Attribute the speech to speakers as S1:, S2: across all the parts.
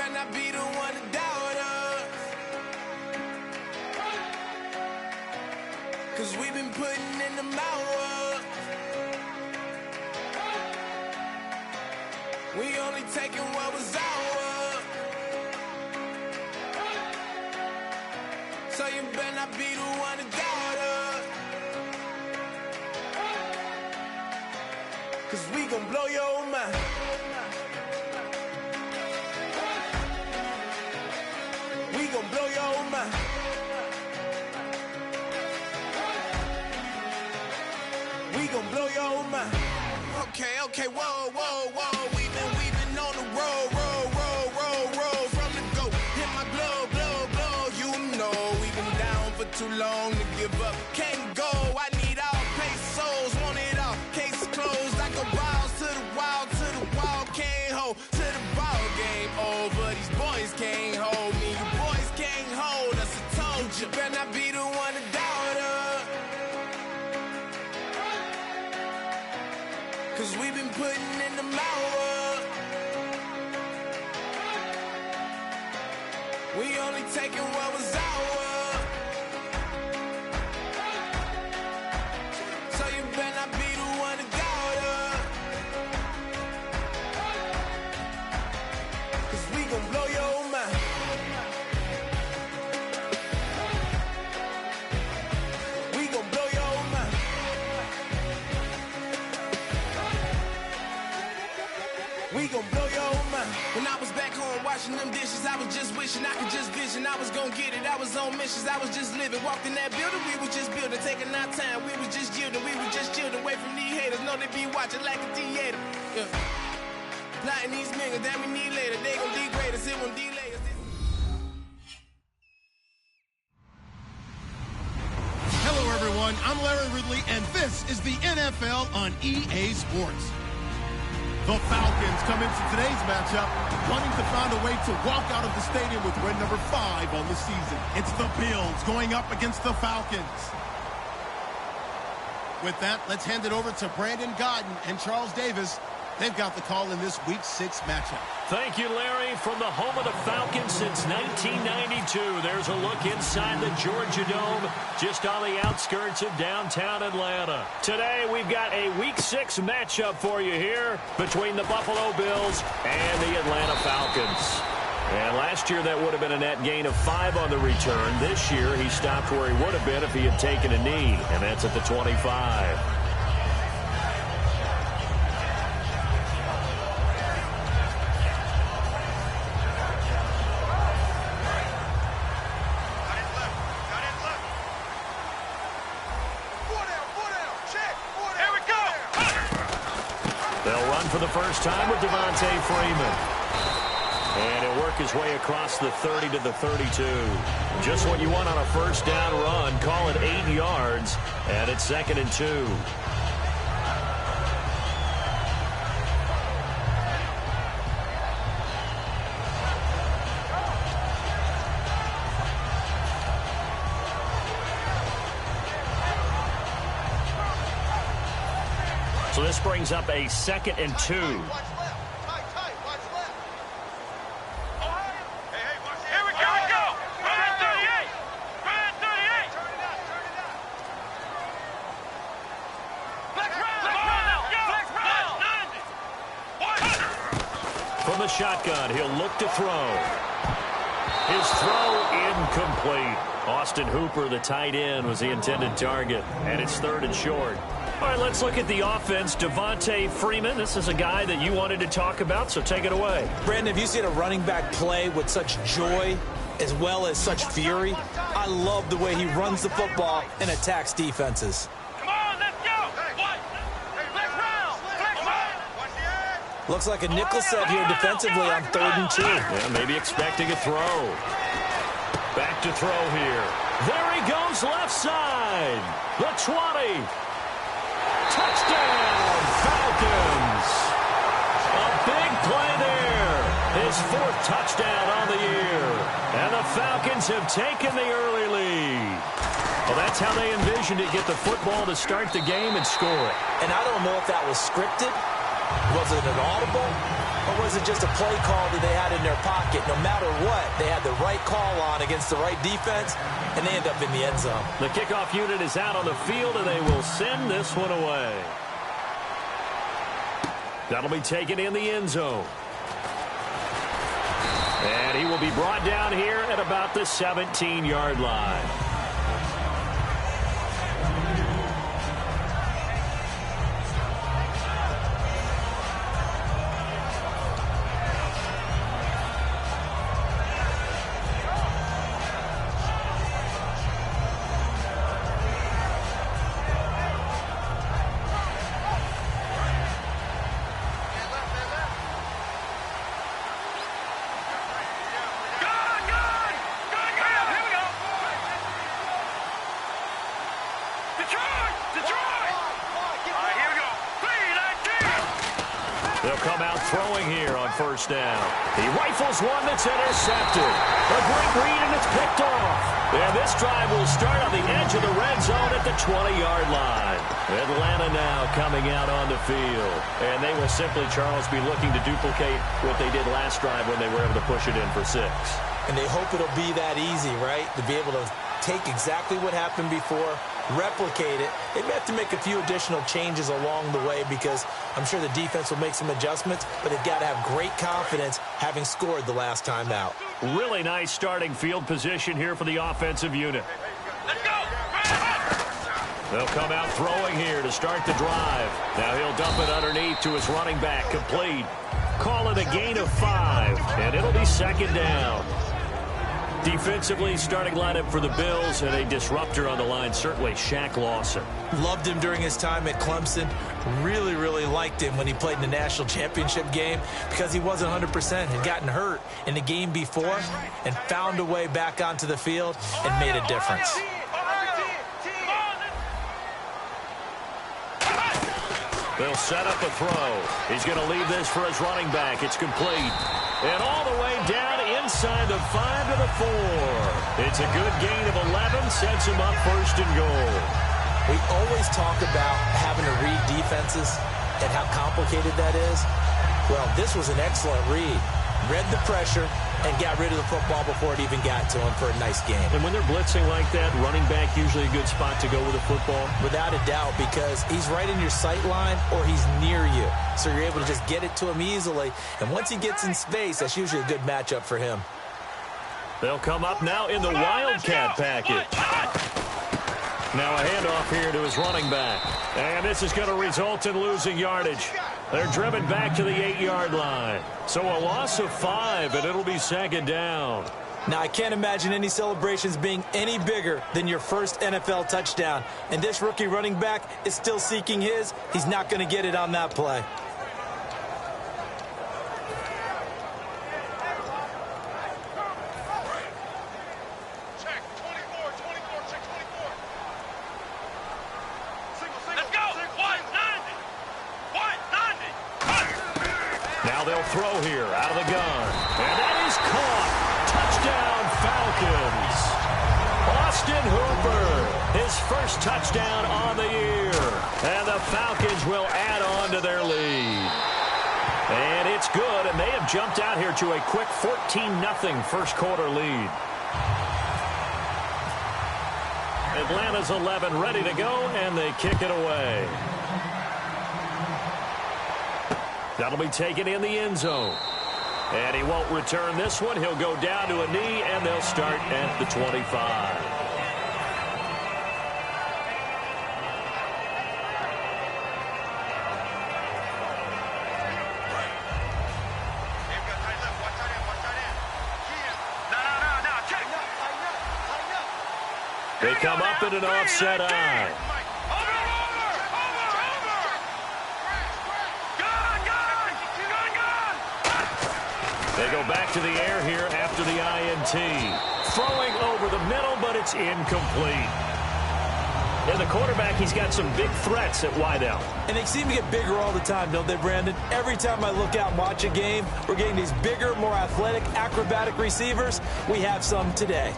S1: better not be the one to doubt us. 'Cause we've been putting in the hours. We only taking what was ours. So you better not be the one to doubt us. 'Cause we gon' blow your mind. We gon' blow your mind. We gon' blow your mind. Okay, whoa. We've been on the road. From the go, hit my glove. You know we've been down for too long to give up. Can't go. I need all pesos, want it all. Case closed. I go balls to the wall. Can't hold to the ball game over. These boys can't hold me. You boys can't hold us. I told you. Better not be the one to doubt us. 'Cause we've been putting in the hours. We only taking what was ours. So you better not be the one to doubt us. 'Cause we gon' blow your mind. We gon' blow your mind. We gon' blow your mind. When I was back home washing them dishes, I was just wishing I could just vision. I was gon' get it. I was on missions. I was just living. Walked in that building. We was just building. Taking our time. We was just yielding. We was just chilling away from these haters. Know they be watching like a theater. Yeah. Plotting these niggas that we need later. They gon' degrade us. It won't delay us.
S2: Hello, everyone. I'm Larry Ridley, and this is the NFL on EA Sports. The Falcons come into today's matchup wanting to find a way to walk out of the stadium with win number 5 on the season. It's the Bills going up against the Falcons. With that, let's hand it over to Brandon Godden and Charles Davis. They've got the call in this Week 6 matchup.
S3: Thank you, Larry. From the home of the Falcons since 1992, there's a look inside the Georgia Dome, just on the outskirts of downtown Atlanta. Today, we've got a Week 6 matchup for you here between the Buffalo Bills and the Atlanta Falcons. And last year, that would have been a net gain of 5 on the return. This year, he stopped where he would have been if he had taken a knee, and that's at the 25. They'll run for the first time with Devontae Freeman. And he'll work his way across the 30 to the 32. Just what you want on a first down run. Call it 8 yards. And it's 2nd and 2. So this brings up a 2nd and 2.
S4: Watch left. Tight. Watch left. Hey, watch here we go. Run at 38. Turn it out. Flex round.
S3: From the shotgun, he'll look to throw. His throw incomplete. Austin Hooper, the tight end, was the intended target. And it's 3rd and short. All right, let's look at the offense. Devontae Freeman, this is a guy that you wanted to talk about, so take it away.
S5: Brandon, have you seen a running back play with such joy as well as such fury? I love the way he runs the football and attacks defenses.
S4: Come on, let's go. Flex round.
S5: Looks like a nickel set here defensively on 3rd and 2.
S3: Yeah, maybe expecting a throw. Back to throw here. There he goes, left side. The 20. Touchdown, Falcons. A big play there. His 4th touchdown on the year. And the Falcons have taken the early lead. Well, that's how they envisioned it, get the football to start the game and score it.
S5: And I don't know if that was scripted Was it an audible, or was it just a play call that they had in their pocket? No matter what, they had the right call on against the right defense, and they end up in the end zone.
S3: The kickoff unit is out on the field, and they will send this one away. That'll be taken in the end zone. And he will be brought down here at about the 17-yard line. They'll come out throwing here on first down. He rifles one that's intercepted. A great read, and it's picked off. And this drive will start on the edge of the red zone at the 20-yard line. Atlanta now coming out on the field. And they will simply, Charles, be looking to duplicate what they did last drive when they were able to push it in for 6.
S5: And they hope it'll be that easy, right? To be able to take exactly what happened before, replicate it. They may have to make a few additional changes along the way because I'm sure the defense will make some adjustments, but they've got to have great confidence having scored the last time out.
S3: Really nice starting field position here for the offensive unit.
S4: Let's go!
S3: They'll come out throwing here to start the drive. Now he'll dump it underneath to his running back, complete. Call it a gain of 5, and it'll be second down. Defensively, starting lineup for the Bills, and a disruptor on the line, certainly Shaq Lawson.
S5: Loved him during his time at Clemson. Really, really liked him when he played in the national championship game because he wasn't 100%, had gotten hurt in the game before, and found a way back onto the field and made a difference.
S3: They'll set up a throw. He's going to leave this for his running back. It's complete. And all the way down inside the 5 to the 4. It's a good gain of 11, sets him up first and goal.
S5: We always talk about having to read defenses and how complicated that is. Well, this was an excellent read. Read the pressure and got rid of the football before it even got to him for a nice game.
S3: And when they're blitzing like that, running back usually a good spot to go with the football?
S5: Without a doubt, because he's right in your sight line or he's near you. So you're able to just get it to him easily. And once he gets in space, that's usually a good matchup for him.
S3: They'll come up now in the Wildcat package. Now a handoff here to his running back. And this is going to result in losing yardage. They're driven back to the 8-yard line. So a loss of 5, and it'll be second down.
S5: Now, I can't imagine any celebrations being any bigger than your first NFL touchdown. And this rookie running back is still seeking his. He's not going to get it on that play.
S3: Now they'll throw here out of the gun. And that is caught. Touchdown, Falcons. Austin Hooper, his first touchdown on the year. And the Falcons will add on to their lead. And it's good, and they have jumped out here to a quick 14-0 first quarter lead. Atlanta's 11 ready to go, and they kick it away. That'll be taken in the end zone. And he won't return this one. He'll go down to a knee, and they'll start at the 25. They come up in an offset eye. They go back to the air here after the INT. Throwing over the middle, but it's incomplete. And the quarterback, he's got some big threats at wideout.
S5: And they seem to get bigger all the time, don't they, Brandon? Every time I look out and watch a game, we're getting these bigger, more athletic, acrobatic receivers. We have some today.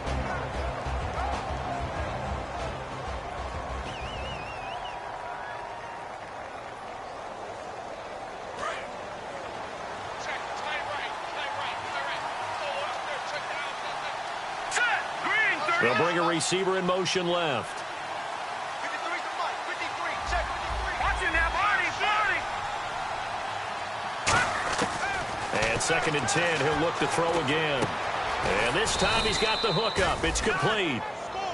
S3: They'll bring a receiver in motion left. And 2nd and 10, he'll look to throw again. And this time he's got the hook up. It's complete.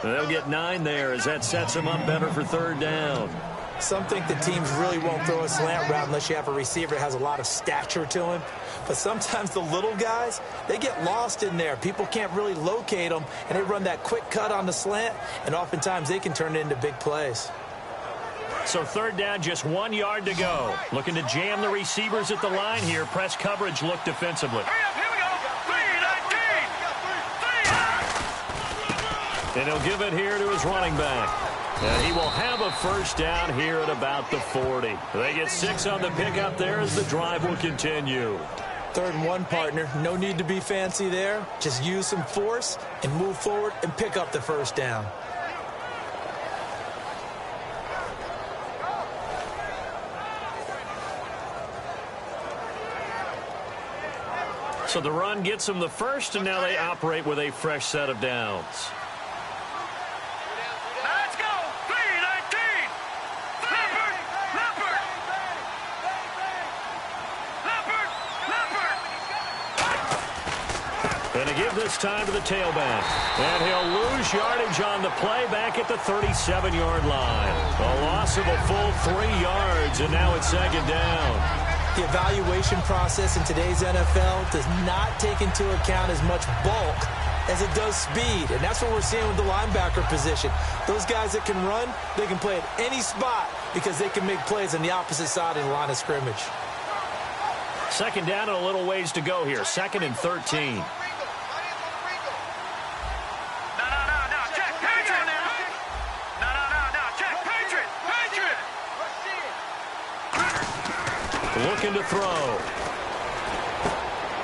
S3: They'll get 9 there as that sets him up better for 3rd down.
S5: Some think the teams really won't throw a slant route unless you have a receiver that has a lot of stature to him. But sometimes the little guys, they get lost in there. People can't really locate them, and they run that quick cut on the slant, and oftentimes they can turn it into big plays.
S3: So 3rd down, just 1 yard to go. Looking to jam the receivers at the line here. Press coverage look defensively.
S4: Here we go. 3-19.
S3: And he'll give it here to his running back. And he will have a 1st down here at about the 40. They get 6 on the pickup there as the drive will continue.
S5: 3rd and 1, partner. No need to be fancy there. Just use some force and move forward and pick up the 1st down.
S3: So the run gets them the 1st, and now they operate with a fresh set of downs.
S4: Let's go. 3-19. Leopard.
S3: And to give this time to the tailback. And he'll lose yardage on the play back at the 37-yard line. A loss of a full 3 yards, and now it's 2nd down.
S5: The evaluation process in today's NFL does not take into account as much bulk as it does speed. And that's what we're seeing with the linebacker position. Those guys that can run, they can play at any spot because they can make plays on the opposite side of the line of scrimmage.
S3: 2nd down and a little ways to go here. 2nd and 13.
S4: No. Check Patriot now. No. Check Patriot.
S3: Looking to throw.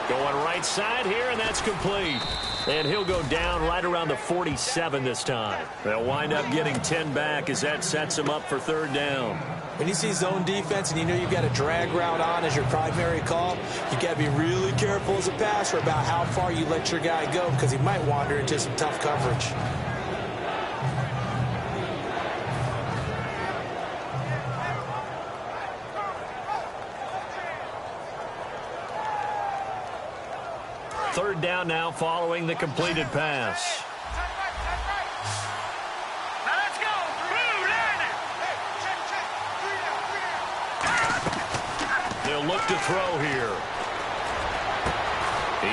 S3: Going right side here, and that's complete. And he'll go down right around the 47 this time. They'll wind up getting 10 back as that sets him up for 3rd down.
S5: When you see zone defense and you know you've got a drag route on as your primary call, you got to be really careful as a passer about how far you let your guy go because he might wander into some tough coverage.
S3: Third down now following the completed pass.
S4: Let's go. Blue line.
S3: They'll look to throw here.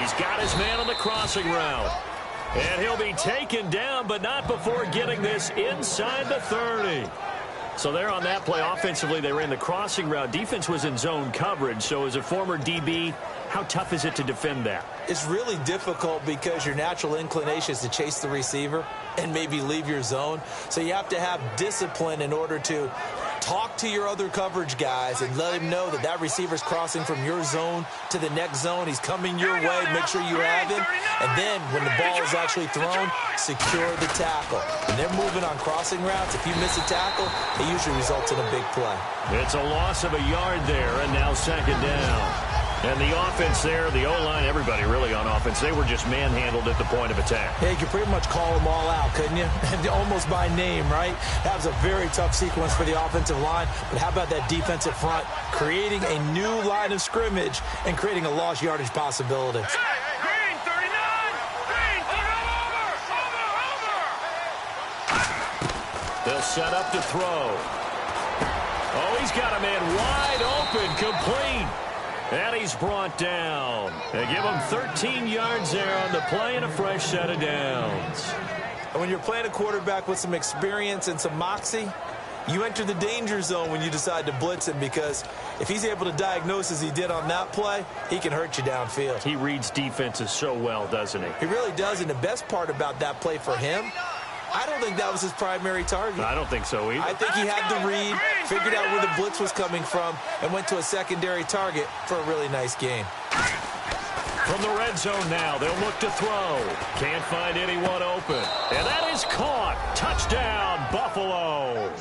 S3: He's got his man on the crossing route. And he'll be taken down, but not before getting this inside the 30. So there on that play, offensively, they ran the crossing route. Defense was in zone coverage. So as a former DB, how tough is it to defend that?
S5: It's really difficult because your natural inclination is to chase the receiver and maybe leave your zone. So you have to have discipline in order to talk to your other coverage guys and let him know that that receiver's crossing from your zone to the next zone. He's coming your way. Make sure you have him. And then when the ball is actually thrown, secure the tackle. When they're moving on crossing routes, if you miss a tackle, it usually results in a big play.
S3: It's a loss of a yard there, and now 2nd down. And the offense there, the O-line, everybody really on offense, they were just manhandled at the point of attack.
S5: Yeah, you could pretty much call them all out, couldn't you? Almost by name, right? That was a very tough sequence for the offensive line. But how about that defensive front creating a new line of scrimmage and creating a lost yardage possibility?
S4: Green 39. Green over.
S3: They'll set up to throw. Oh, he's got a man wide open, complete. And he's brought down. They give him 13 yards there on the play and a fresh set of downs.
S5: And when you're playing a quarterback with some experience and some moxie, you enter the danger zone when you decide to blitz him because if he's able to diagnose as he did on that play, he can hurt you downfield.
S3: He reads defenses so well, doesn't he?
S5: He really does, and the best part about that play for him, I don't think that was his primary target.
S3: I don't think so either.
S5: I think he had the read, figured out where the blitz was coming from, and went to a secondary target for a really nice gain.
S3: From the red zone now, they'll look to throw. Can't find anyone open. And that is caught. Touchdown, Buffalo.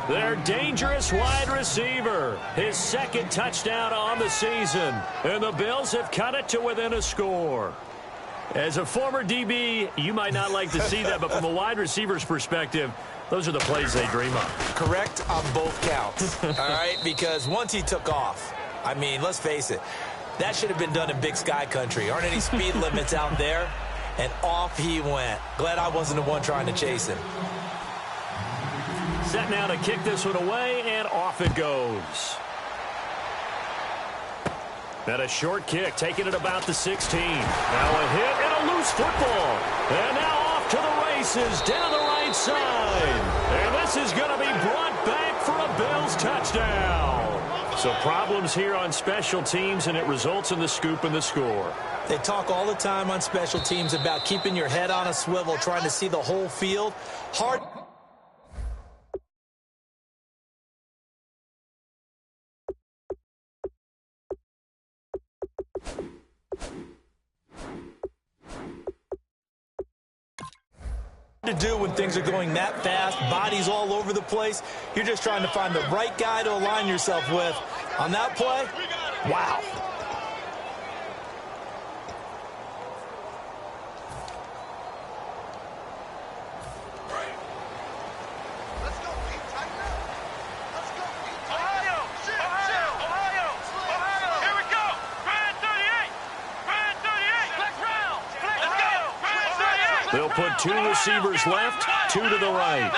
S3: Their dangerous wide receiver. His 2nd touchdown on the season. And the Bills have cut it to within a score. As a former DB, you might not like to see that, but from a wide receiver's perspective, those are the plays they dream of.
S5: Correct on both counts, all right? Because once he took off, I mean, let's face it, that should have been done in Big Sky Country. Aren't any speed limits out there? And off he went. Glad I wasn't the one trying to chase him.
S3: Set now to kick this one away, and off it goes. And a short kick, taking it about the 16. Now a hit and a loose football. And now off to the races down the right side. And this is going to be brought back for a Bills touchdown. So problems here on special teams, and it results in the scoop and the score.
S5: They talk all the time on special teams about keeping your head on a swivel, trying to see the whole field. Hard. To do when things are going that fast, bodies all over the place. You're just trying to find the right guy to align yourself with. On that play, wow.
S3: They'll put two receivers left, two to the right.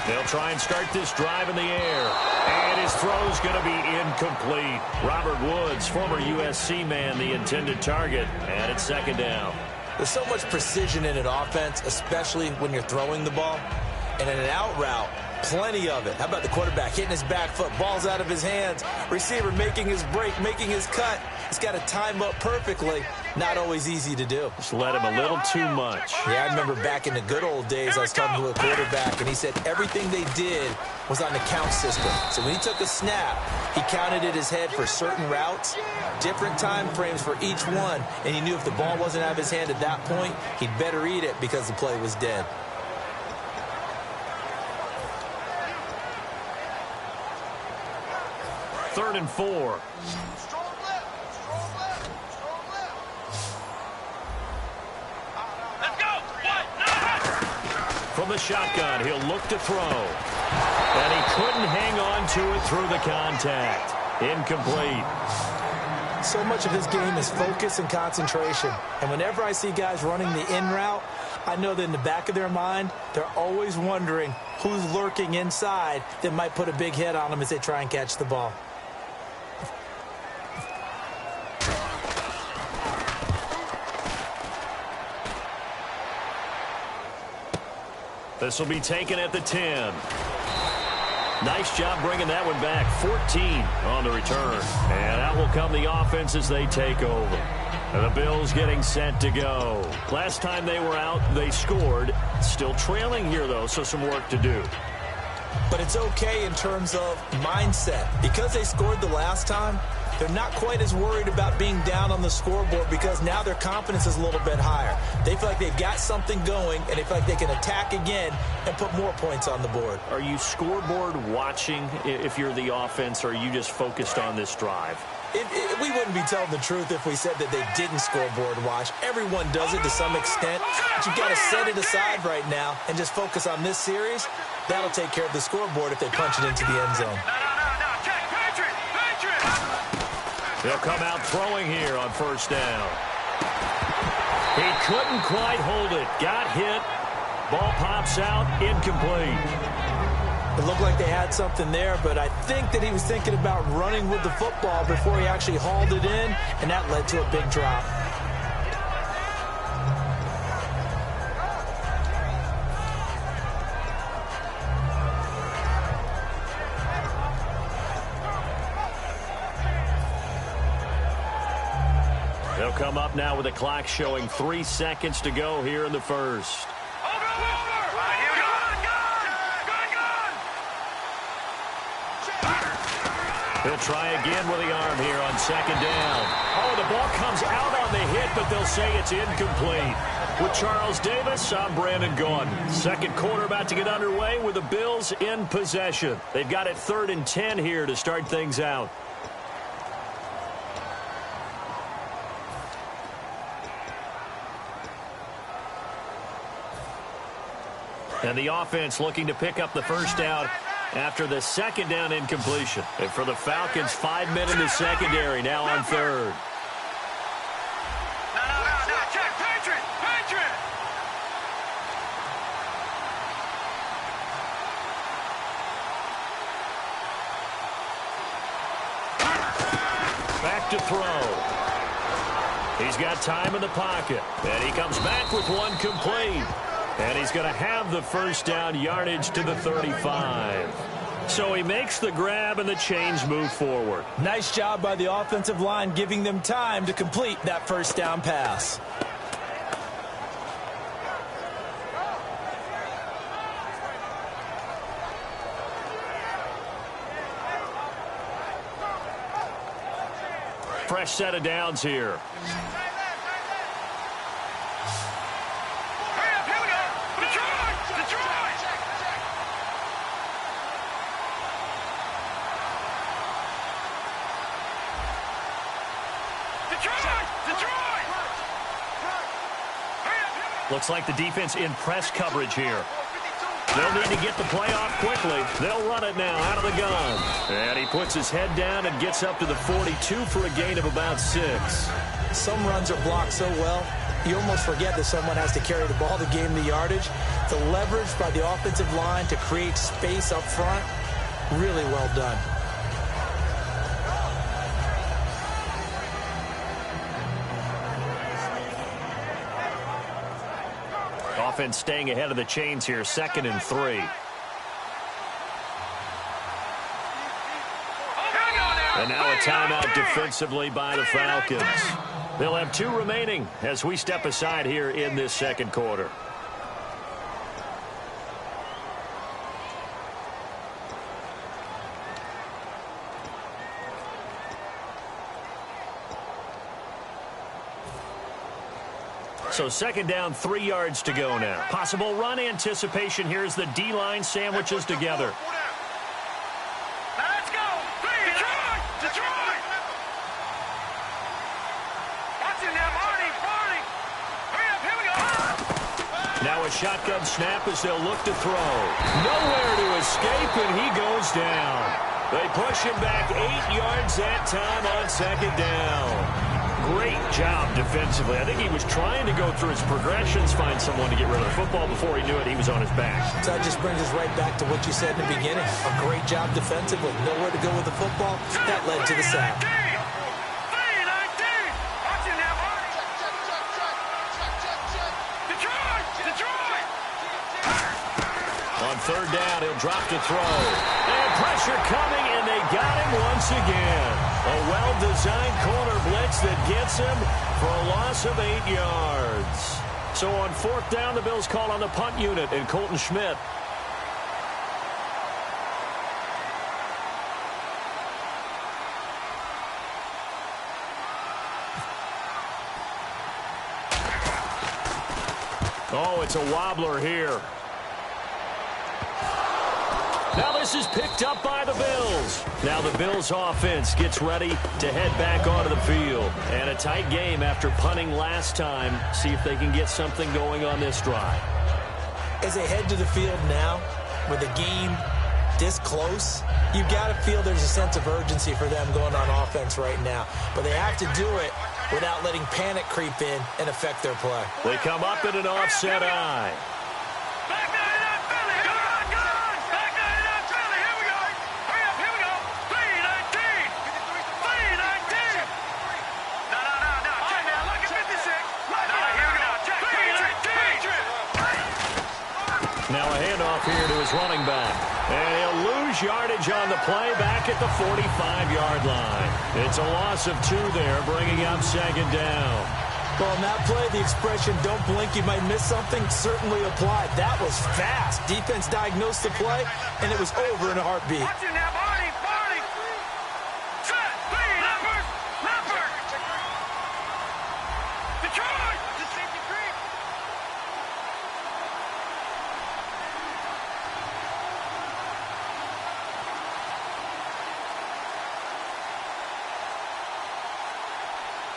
S3: They'll try and start this drive in the air. And his throw's going to be incomplete. Robert Woods, former USC man, the intended target. And it's second down.
S5: There's so much precision in an offense, especially when you're throwing the ball. And in an out route, plenty of it. How about the quarterback hitting his back foot, ball's out of his hands, receiver making his break, making his cut. He's got to time up perfectly. Not always easy to do.
S3: Just let him a little too much.
S5: Yeah, I remember back in the good old days, I was talking to a quarterback, and he said everything they did was on the count system. So when he took a snap, he counted in his head for certain routes, different time frames for each one, and he knew if the ball wasn't out of his hand at that point, he'd better eat it because the play was dead.
S3: Third and 4. From the shotgun, he'll look to throw. And he couldn't hang on to it through the contact. Incomplete.
S5: So much of his game is focus and concentration. And whenever I see guys running the in route, I know that in the back of their mind, they're always wondering who's lurking inside that might put a big hit on them as they try and catch the ball.
S3: This will be taken at the 10. Nice job bringing that one back. 14 on the return. And out will come the offense as they take over. And the Bills getting set to go. Last time they were out, they scored. Still trailing here, though, so some work to do.
S5: But it's okay in terms of mindset. Because they scored the last time, they're not quite as worried about being down on the scoreboard because now their confidence is a little bit higher. They feel like they've got something going, and they feel like they can attack again and put more points on the board.
S3: Are you scoreboard watching if you're the offense, or are you just focused on this drive?
S5: We wouldn't be telling the truth if we said that they didn't scoreboard watch. Everyone does it to some extent, but you've got to set it aside right now and just focus on this series. That'll take care of the scoreboard if they punch it into the end zone.
S3: They'll come out throwing here on first down. He couldn't quite hold it. Got hit. Ball pops out. Incomplete.
S5: It looked like they had something there, but I think that he was thinking about running with the football before he actually hauled it in, and that led to a big drop.
S3: They'll come up now with the clock showing 3 seconds to go here in the first. He'll try again with the arm here on second down. Oh, the ball comes out on the hit, but they'll say it's incomplete. With Charles Davis, I'm Brandon Gaudin. Second quarter about to get underway with the Bills in possession. They've got it 3rd and 10 here to start things out. And the offense looking to pick up the first down after the second down incompletion. And for the Falcons, 5 men in the secondary, now on third.
S4: No, check, Patriot!
S3: Back to throw. He's got time in the pocket. And he comes back with one complete. And he's going to have the first down, yardage to the 35. So he makes the grab and the chains move forward.
S5: Nice job by the offensive line giving them time to complete that first down pass.
S3: Fresh set of downs here. Looks like the defense in press coverage here. They'll need to get the play off quickly. They'll run it now out of the gun. And he puts his head down and gets up to the 42 for a gain of about 6.
S5: Some runs are blocked so well, you almost forget that someone has to carry the ball to gain the yardage. The leverage by the offensive line to create space up front, really well done.
S3: Offense staying ahead of the chains here, 2nd and 3. And now a timeout defensively by the Falcons. They'll have 2 remaining as we step aside here in this second quarter. So 2nd down, 3 yards to go now. Possible run anticipation here as the D-line sandwiches together.
S4: Now let's go! Detroit! Watch it now, Barney! Hurry up, here we go!
S3: Now a shotgun snap as they'll look to throw. Nowhere to escape, and he goes down. They push him back 8 yards that time on 2nd down. Great job defensively. I think he was trying to go through his progressions, find someone to get rid of the football. Before he knew it, he was on his back.
S5: So that just brings us right back to what you said in the beginning. A great job defensively. Nowhere to go with the football. That led to the sack.
S3: On 3rd down, he'll drop to throw. And pressure coming, and they got him once again. A well-designed corner blitz that gets him for a loss of 8 yards. So on 4th down, the Bills call on the punt unit and Colton Schmidt. Oh, it's a wobbler here. Now this is picked up by the Bills. Now the Bills offense gets ready to head back onto the field. And a tight game after punting last time. See if they can get something going on this drive.
S5: As they head to the field now, with the game this close, you've got to feel there's a sense of urgency for them going on offense right now. But they have to do it without letting panic creep in and affect their play.
S3: They come up in an offset eye. Now a handoff here to his running back. And he'll lose yardage on the play back at the 45-yard line. It's a loss of 2 there, bringing up 2nd down.
S5: Well, in that play, the expression, don't blink, you might miss something, certainly applied. That was fast. Defense diagnosed the play, and it was over in a heartbeat.
S4: Watch it now, Barney! Set! Lead! Leopard! Detroit! The safety creep!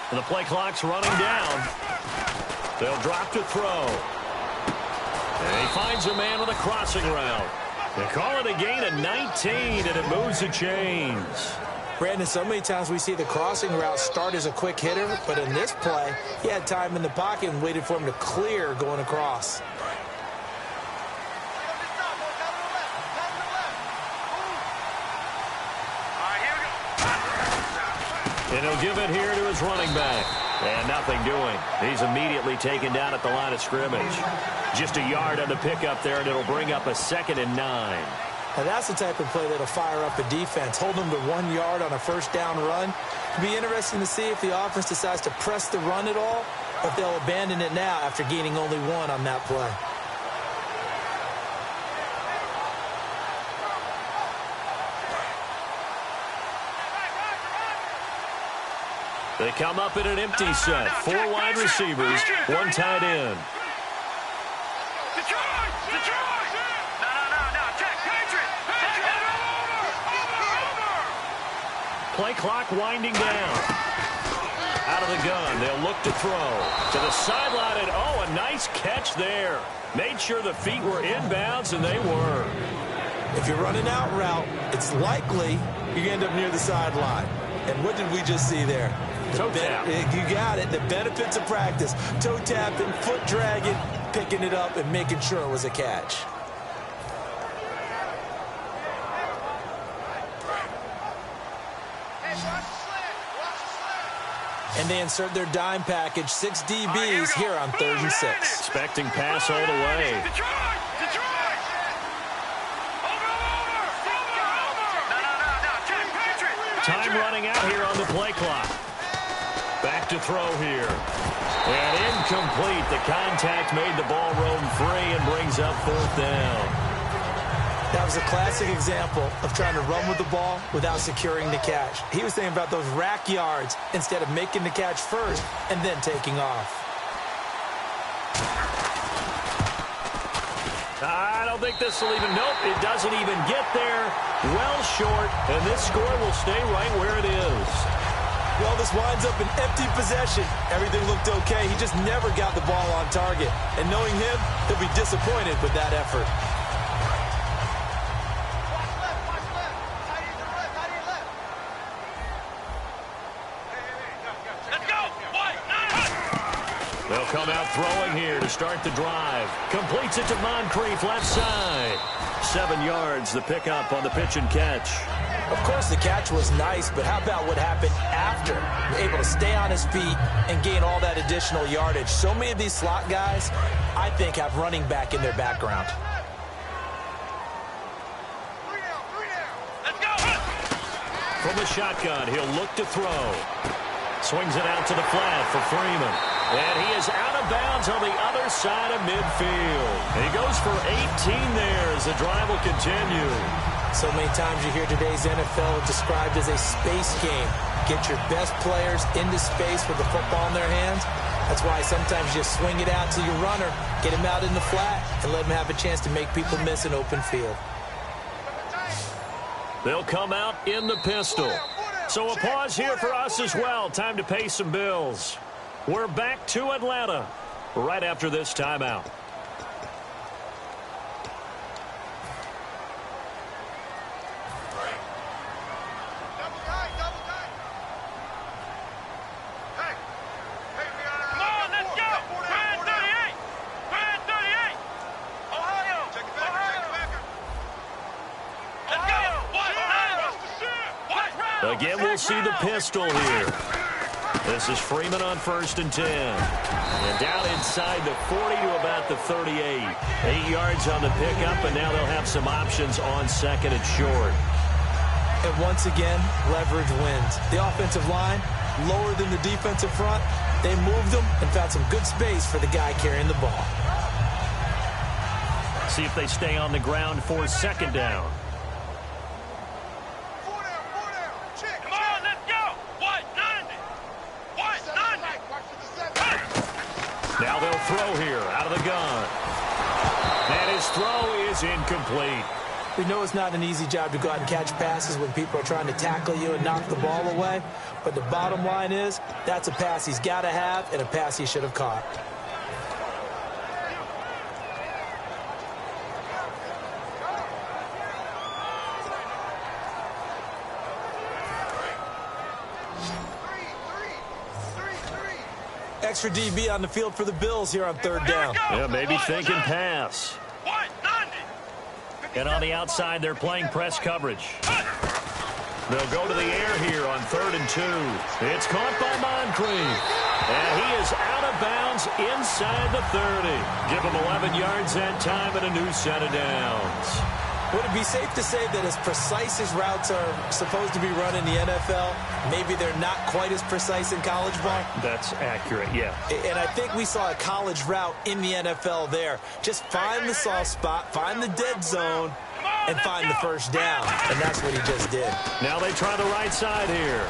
S3: The play clock's running down. They'll drop to throw. And he finds a man with a crossing route. They call it a gain of 19, and it moves the chains.
S5: Brandon, so many times we see the crossing route start as a quick hitter, but in this play, he had time in the pocket and waited for him to clear going across.
S3: And he'll give it here to his running back. And nothing doing. He's immediately taken down at the line of scrimmage. Just a yard on the pickup there, and it'll bring up a 2nd and 9.
S5: Now that's the type of play that'll fire up a defense. Hold them to 1 yard on a first down run. It'll be interesting to see if the offense decides to press the run at all, or if they'll abandon it now after gaining only 1 on that play.
S3: They come up in an empty set. 4 wide receivers, 1 tight end.
S4: Detroit! Detroit! No. Check, Patriot! Over!
S3: Play clock winding down. Out of the gun, they'll look to throw. To the sideline, and oh, a nice catch there. Made sure the feet were inbounds, and they were.
S5: If you're running out route, it's likely you end up near the sideline. And what did we just see there?
S3: Toe tap.
S5: You got it. The benefits of practice. Toe tapping, foot dragging, picking it up, and making sure it was a catch. And they insert their dime package, 6 DBs here on 3rd and 6.
S3: Expecting pass all the way.
S4: Detroit! Over! No. Check, Patriot!
S3: Time running out here on the play clock. Back to throw here. And incomplete. The contact made the ball roam free and brings up 4th down.
S5: That was a classic example of trying to run with the ball without securing the catch. He was thinking about those rack yards instead of making the catch first and then taking off.
S3: I don't think this will even, nope, it doesn't even get there. Well short, and this score will stay right where it is.
S5: Well, this winds up an empty possession. Everything looked okay. He just never got the ball on target. And knowing him, he'll be disappointed with that effort.
S3: They'll come out throwing here to start the drive. Completes it to Moncrief, left side. 7 yards, the pickup on the pitch and catch.
S5: Of course, the catch was nice, but how about what happened after? Able to stay on his feet and gain all that additional yardage. So many of these slot guys, I think, have running back in their background.
S3: From the shotgun, he'll look to throw. Swings it out to the flat for Freeman. And he is out of bounds on the other side of midfield. And he goes for 18 there as the drive will continue.
S5: So many times you hear today's NFL described as a space game. Get your best players into space with the football in their hands. That's why sometimes you just swing it out to your runner, get him out in the flat, and let him have a chance to make people miss an open field.
S3: They'll come out in the pistol. So a pause here for us as well. Time to pay some bills. We're back to Atlanta right after this timeout. Again, we'll see the pistol here. This is Freeman on 1st and 10. And down inside the 40 to about the 38. 8 yards on the pickup, and now they'll have some options on 2nd and short.
S5: And once again, leverage wins. The offensive line, lower than the defensive front. They moved them and found some good space for the guy carrying the ball.
S3: See if they stay on the ground for 2nd down. Now they'll throw here out of the gun. And his throw is incomplete.
S5: We know it's not an easy job to go out and catch passes when people are trying to tackle you and knock the ball away. But the bottom line is, that's a pass he's got to have and a pass he should have caught. extra DB on the field for the Bills here on third down.
S3: Yeah, maybe thinking pass. And on the outside, they're playing press coverage. They'll go to the air here on 3rd and 2. It's caught by Moncrief. And he is out of bounds inside the 30. Give him 11 yards that time and a new set of downs.
S5: Would it be safe to say that as precise as routes are supposed to be run in the NFL, maybe they're not quite as precise in college ball?
S3: That's accurate, yeah.
S5: And I think we saw a college route in the NFL there. Just find the soft spot, find the dead zone, and find the first down. And that's what he just did.
S3: Now they try the right side here.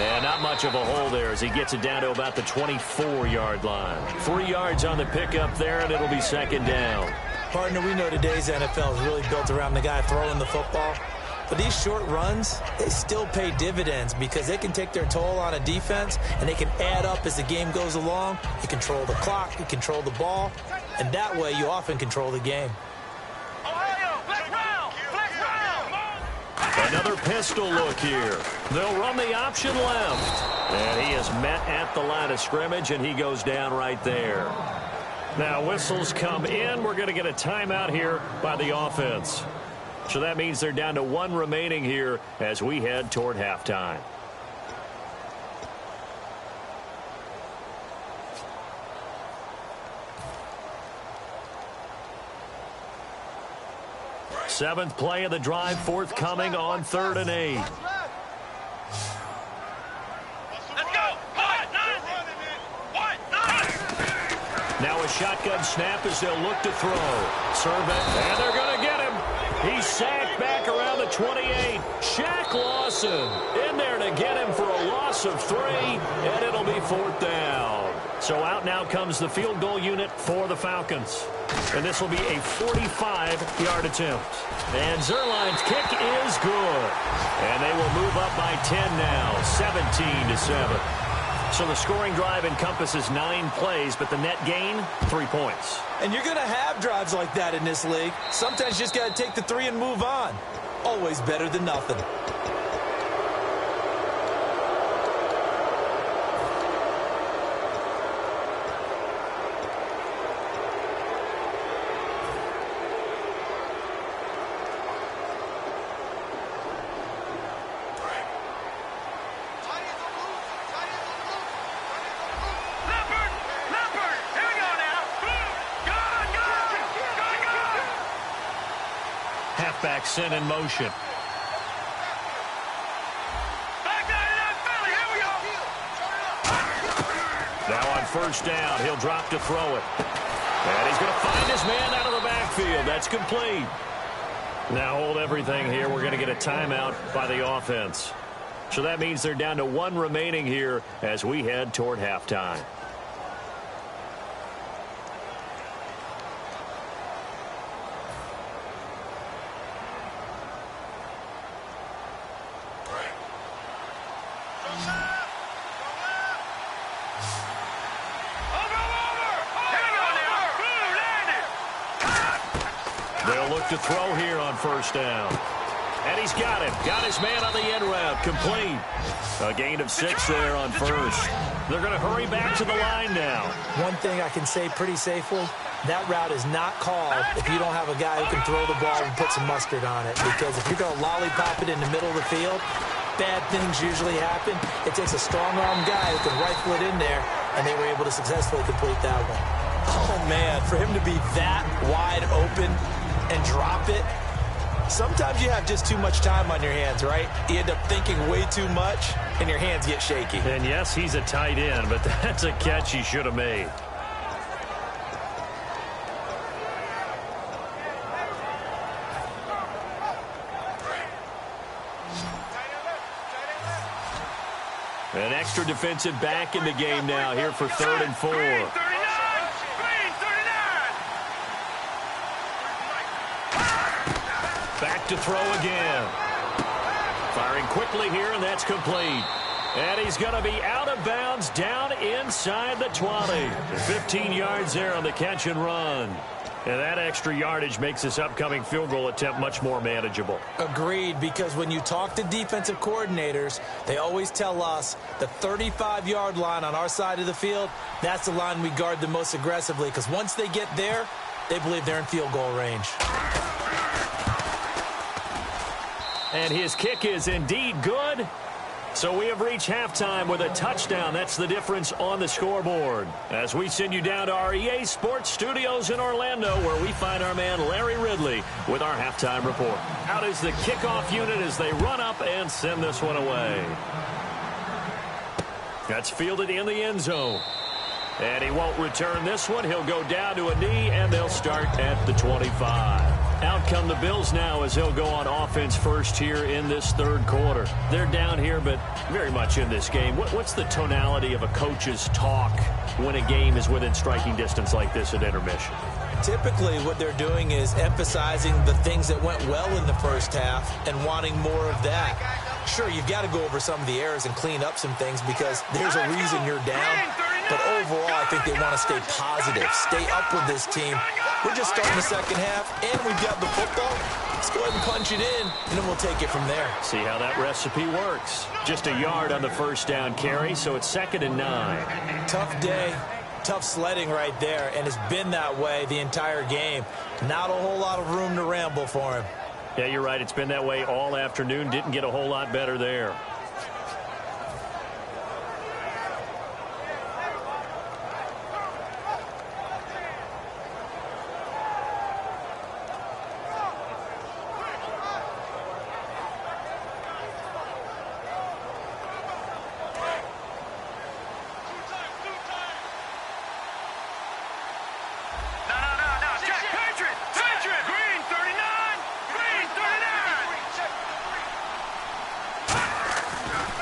S3: And not much of a hole there as he gets it down to about the 24-yard line. 3 yards on the pickup there, and it'll be 2nd down.
S5: Partner, we know today's NFL is really built around the guy throwing the football. But these short runs, they still pay dividends because they can take their toll on a defense, and they can add up as the game goes along. You control the clock, you control the ball, and that way you often control the game.
S3: Another pistol look here. They'll run the option left. And he is met at the line of scrimmage, and he goes down right there. Now, whistles come in. We're going to get a timeout here by the offense. So that means they're down to 1 remaining here as we head toward halftime. Seventh play of the drive forthcoming on 3rd and 8.
S4: Let's go.
S3: Now a shotgun snap as they'll look to throw. Serve it, and they're going to get him. He's sacked back around the 28. Shaq Lawson in there to get him for a loss of 3, and it'll be 4th down. So out now comes the field goal unit for the Falcons. And this will be a 45-yard attempt. And Zerline's kick is good. And they will move up by 10 now, 17-7. So the scoring drive encompasses 9 plays, but the net gain, 3 points.
S5: And you're going to have drives like that in this league. Sometimes you just got to take the 3 and move on. Always better than nothing.
S3: Halfback sent in motion. Now on 1st down, he'll drop to throw it. And he's going to find his man out of the backfield. That's complete. Now hold everything here. We're going to get a timeout by the offense. So that means they're down to 1 remaining here as we head toward halftime. They'll look to throw here on 1st down. And he's got him. Got his man on the end route. Complete. A gain of 6 there on 1st. They're going to hurry back to the line now.
S5: One thing I can say pretty safely, that route is not called if you don't have a guy who can throw the ball and put some mustard on it. Because if you're going to lollipop it in the middle of the field, bad things usually happen. It takes a strong-arm guy who can rifle it in there, and they were able to successfully complete that one. Oh, man, for him to be that wide open and drop it, sometimes you have just too much time on your hands, right? You end up thinking way too much, and your hands get shaky.
S3: And yes, he's a tight end, but that's a catch he should have made. An extra defensive back in the game now here for 3rd and 4. Back to throw again. Firing quickly here, and that's complete. And he's going to be out of bounds down inside the 20. 15 yards there on the catch and run. And that extra yardage makes this upcoming field goal attempt much more manageable.
S5: Agreed, because when you talk to defensive coordinators, they always tell us the 35-yard line on our side of the field, that's the line we guard the most aggressively, because once they get there, they believe they're in field goal range.
S3: And his kick is indeed good. So we have reached halftime with a touchdown. That's the difference on the scoreboard. As we send you down to our EA Sports Studios in Orlando, where we find our man Larry Ridley with our halftime report. Out is the kickoff unit as they run up and send this one away. That's fielded in the end zone. And he won't return this one. He'll go down to a knee, and they'll start at the 25. Out come the Bills now as they'll go on offense first here in this third quarter. They're down here, but very much in this game. What's the tonality of a coach's talk when a game is within striking distance like this at intermission?
S5: Typically, what they're doing is emphasizing the things that went well in the first half and wanting more of that. Sure, you've got to go over some of the errors and clean up some things because there's a reason you're down. But overall, I think they want to stay positive, stay up with this team. We're just starting the second half, and we've got the football. Let's go ahead and punch it in, and then we'll take it from there.
S3: See how that recipe works. Just a yard on the first down carry, so it's 2nd and 9.
S5: Tough day, tough sledding right there, and it's been that way the entire game. Not a whole lot of room to ramble for him.
S3: Yeah, you're right. It's been that way all afternoon. Didn't get a whole lot better there.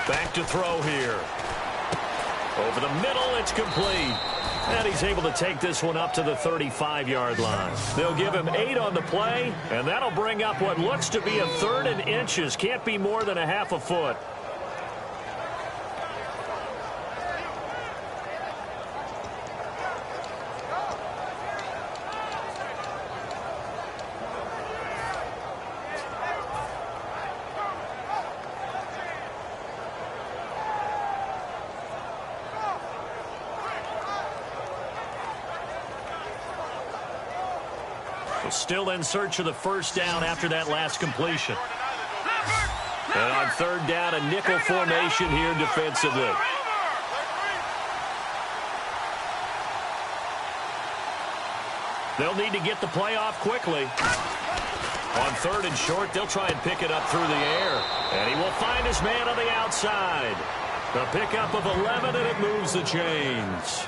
S3: Back to throw here. Over the middle, it's complete. And he's able to take this one up to the 35-yard line. They'll give him 8 on the play, and that'll bring up what looks to be a 3rd and inches. Can't be more than a half a foot. Still in search of the first down after that last completion. And on 3rd down, a nickel formation here defensively. They'll need to get the play off quickly. On 3rd and short, they'll try and pick it up through the air. And he will find his man on the outside. The pickup of 11, and it moves the chains.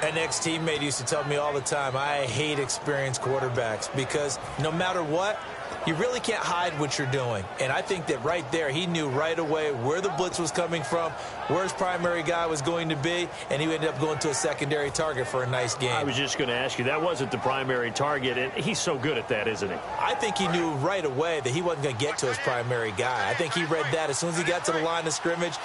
S5: An ex-teammate used to tell me all the time, I hate experienced quarterbacks because no matter what, you really can't hide what you're doing. And I think that right there, he knew right away where the blitz was coming from, where his primary guy was going to be, and he ended up going to a secondary target for a nice game.
S3: I was just going to ask you, that wasn't the primary target, and he's so good at that, isn't he?
S5: I think he knew right away that he wasn't going to get to his primary guy. I think he read that as soon as he got to the line of scrimmage,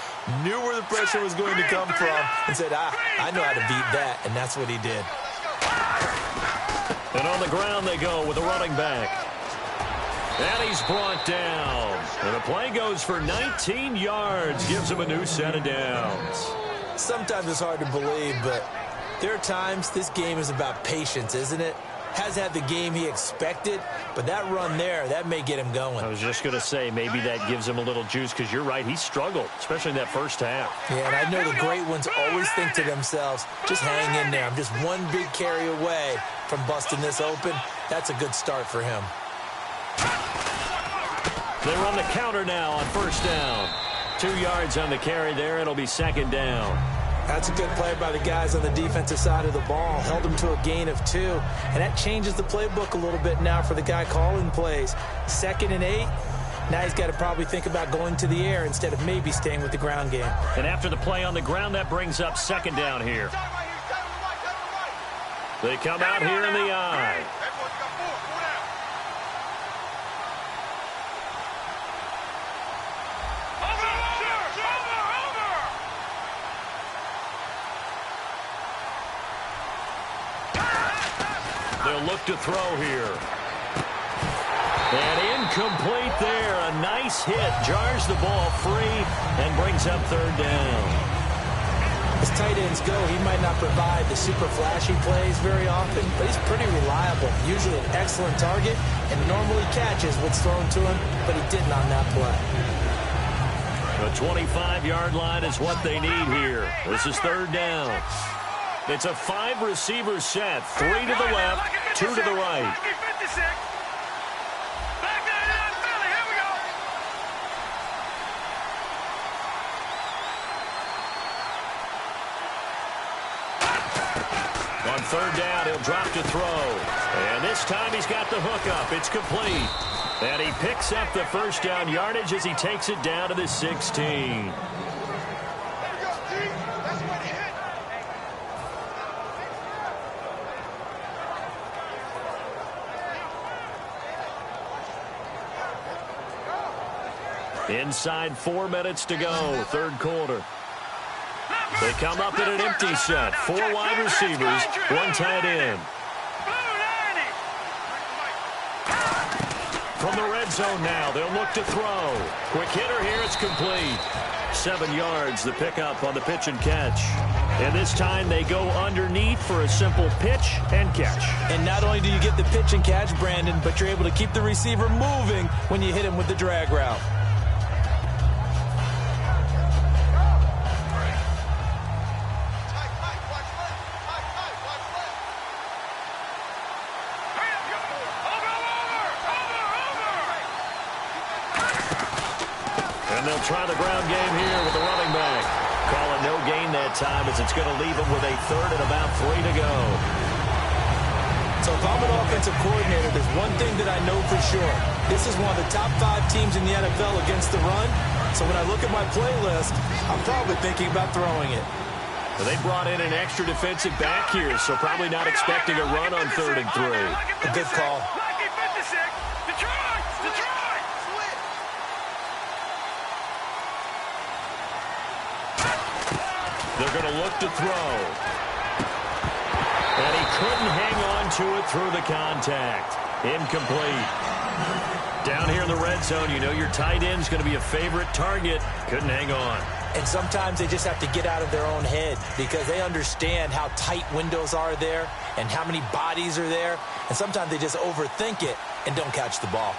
S5: knew where the pressure was going to come from, and said, I know how to beat that, and that's what he did.
S3: And on the ground they go with a running back. And he's brought down. And the play goes for 19 yards. Gives him a new set of downs.
S5: Sometimes it's hard to believe, but there are times this game is about patience, isn't it? Hasn't had the game he expected, but that run there, that may get him going.
S3: I was just going to say, maybe that gives him a little juice, because you're right, he struggled, especially in that first half.
S5: Yeah, and I know the great ones always think to themselves, just hang in there. I'm just one big carry away from busting this open. That's a good start for him.
S3: They run the counter now on first down. 2 yards on the carry there. It'll be 2nd down.
S5: That's a good play by the guys on the defensive side of the ball. Held them to a gain of 2. And that changes the playbook a little bit now for the guy calling plays. 2nd and 8. Now he's got to probably think about going to the air instead of maybe staying with the ground game.
S3: And after the play on the ground, that brings up 2nd down here. They come out here in the eye. They'll look to throw here. And incomplete there. A nice hit. Jars the ball free and brings up third down.
S5: As tight ends go, he might not provide the super flashy plays very often, but he's pretty reliable. Usually an excellent target and normally catches what's thrown to him, but he didn't on that play.
S3: The 25-yard line is what they need here. This is third down. It's a 5-receiver set. 3 to the left, 2 to the right. On third down, he'll drop to throw. And this time he's got the hook up. It's complete. And he picks up the first down yardage as he takes it down to the 16. Inside 4 minutes to go, third quarter. They come up in an empty set. 4 wide receivers, 1 tight end. From the red zone now, they'll look to throw. Quick hitter here, it's complete. 7 yards, the pickup on the pitch and catch. And this time they go underneath for a simple pitch and catch.
S5: And not only do you get the pitch and catch, Brandon, but you're able to keep the receiver moving when you hit him with the drag route.
S3: They'll try the ground game here with the running back. Call it no gain that time as it's going to leave them with a third and about 3 to go.
S5: So if I'm an offensive coordinator, there's one thing that I know for sure. This is one of the top 5 teams in the NFL against the run. So when I look at my playlist, I'm probably thinking about throwing it.
S3: Well, they brought in an extra defensive back here, so probably not expecting a run on 3rd and 3.
S5: A good call.
S3: They're going to look to throw. And he couldn't hang on to it through the contact. Incomplete. Down here in the red zone, you know your tight end's going to be a favorite target. Couldn't hang on.
S5: And sometimes they just have to get out of their own head because they understand how tight windows are there and how many bodies are there. And sometimes they just overthink it and don't catch the ball.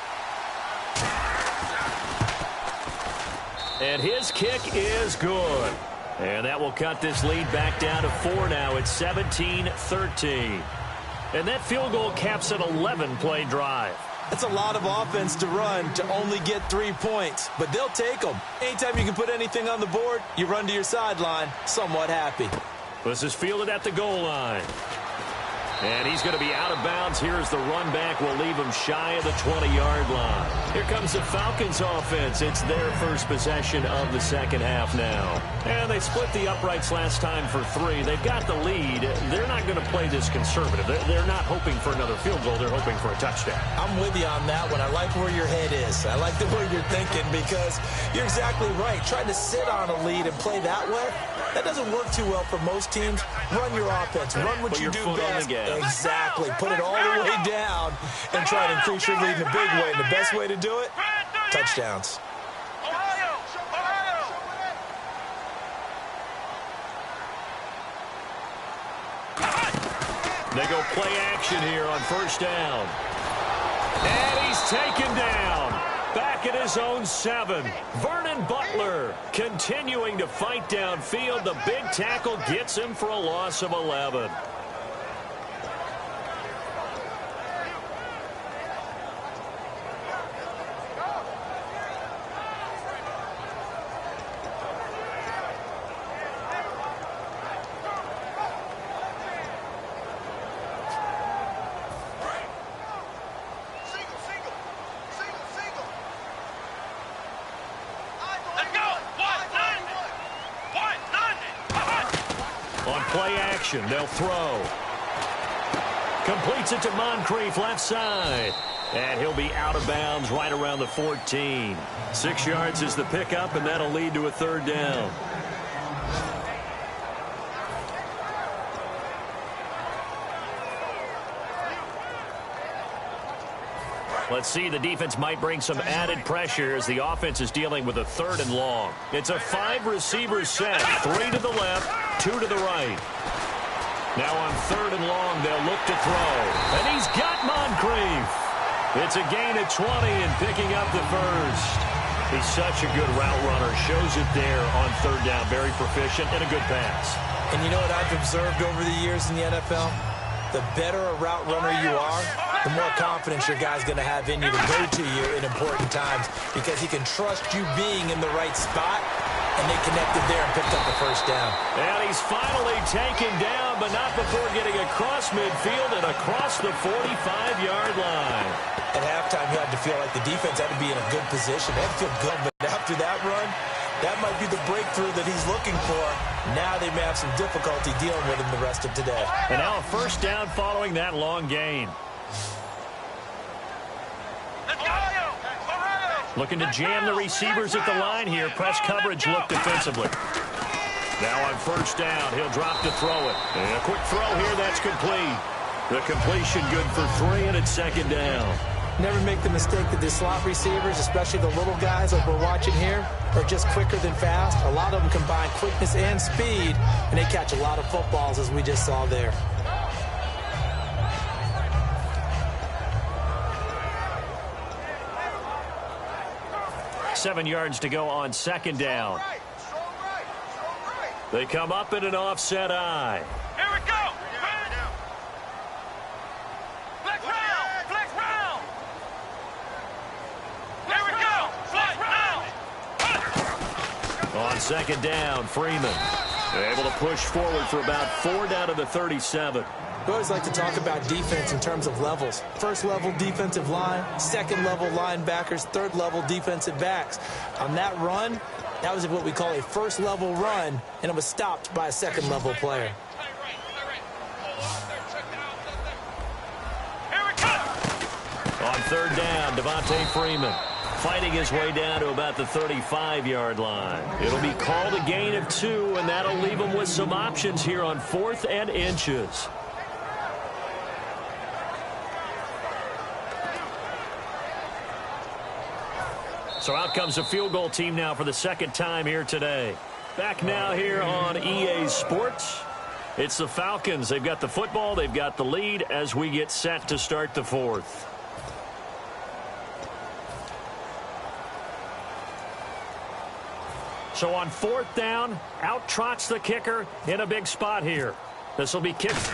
S3: And his kick is good. And that will cut this lead back down to 4 now. It's 17-13. And that field goal caps an 11-play drive.
S5: That's a lot of offense to run to only get 3 points, but they'll take them. Anytime you can put anything on the board, you run to your sideline somewhat happy.
S3: This is fielded at the goal line. And he's going to be out of bounds here as the run back will leave him shy of the 20-yard line. Here comes the Falcons offense. It's their first possession of the second half now. And they split the uprights last time for 3. They've got the lead. They're not going to play this conservative. They're not hoping for another field goal. They're hoping for a touchdown.
S5: I'm with you on that one. I like where your head is. I like the way you're thinking because you're exactly right. Trying to sit on a lead and play that way, that doesn't work too well for most teams. Run your offense. Run what you do best. Exactly. Put it all the way down and try to increase your lead in a big way. And the best way to do it, touchdowns.
S3: They go play action here on first down. And he's taken down. Back at his own 7. Vernon Butler continuing to fight downfield. The big tackle gets him for a loss of 11. They'll throw. Completes it to Moncrief, left side. And he'll be out of bounds right around the 14. 6 yards is the pickup, and that'll lead to a third down. Let's see, the defense might bring some added pressure as the offense is dealing with a 3rd and long. It's a 5-receiver set, 3 to the left, 2 to the right. Now on 3rd and long, they'll look to throw. And he's got Moncrief. It's a gain of 20 and picking up the first. He's such a good route runner. Shows it there on 3rd down. Very proficient and a good pass.
S5: And you know what I've observed over the years in the NFL? The better a route runner you are, the more confidence your guy's going to have in you to go to you in important times because he can trust you being in the right spot, and they connected there and picked up the first down.
S3: And he's finally taken down, but not before getting across midfield and across the 45-yard line.
S5: At halftime, you had to feel like the defense had to be in a good position. They had to feel good, but after that run, that might be the breakthrough that he's looking for. Now they may have some difficulty dealing with him the rest of today.
S3: And now a first down following that long gain. Looking to jam the receivers at the line here. Press coverage look defensively. Now on first down, he'll drop to throw it. And a quick throw here, that's complete. The completion good for 3, and it's 2nd down.
S5: Never make the mistake that the slot receivers, especially the little guys like we're watching here, are just quicker than fast. A lot of them combine quickness and speed, and they catch a lot of footballs, as we just saw there.
S3: Seven yards to go on 2nd down. They come up in an offset eye.
S4: Here we go. Flex round. Flex round. Here we go. Flex round.
S3: On 2nd down, Freeman. They're able to push forward for about 4 down to the 37.
S5: We always like to talk about defense in terms of levels. 1st level defensive line, 2nd level linebackers, 3rd level defensive backs. On that run, that was what we call a 1st level run, and it was stopped by a 2nd level player.
S3: On 3rd down, Devontae Freeman fighting his way down to about the 35-yard line. It'll be called a gain of 2, and that'll leave him with some options here on 4th and inches. So out comes a field goal team now for the 2nd time here today. Back now here on EA Sports. It's the Falcons. They've got the football. They've got the lead as we get set to start the 4th. So on 4th down, out trots the kicker in a big spot here. This will be kicked.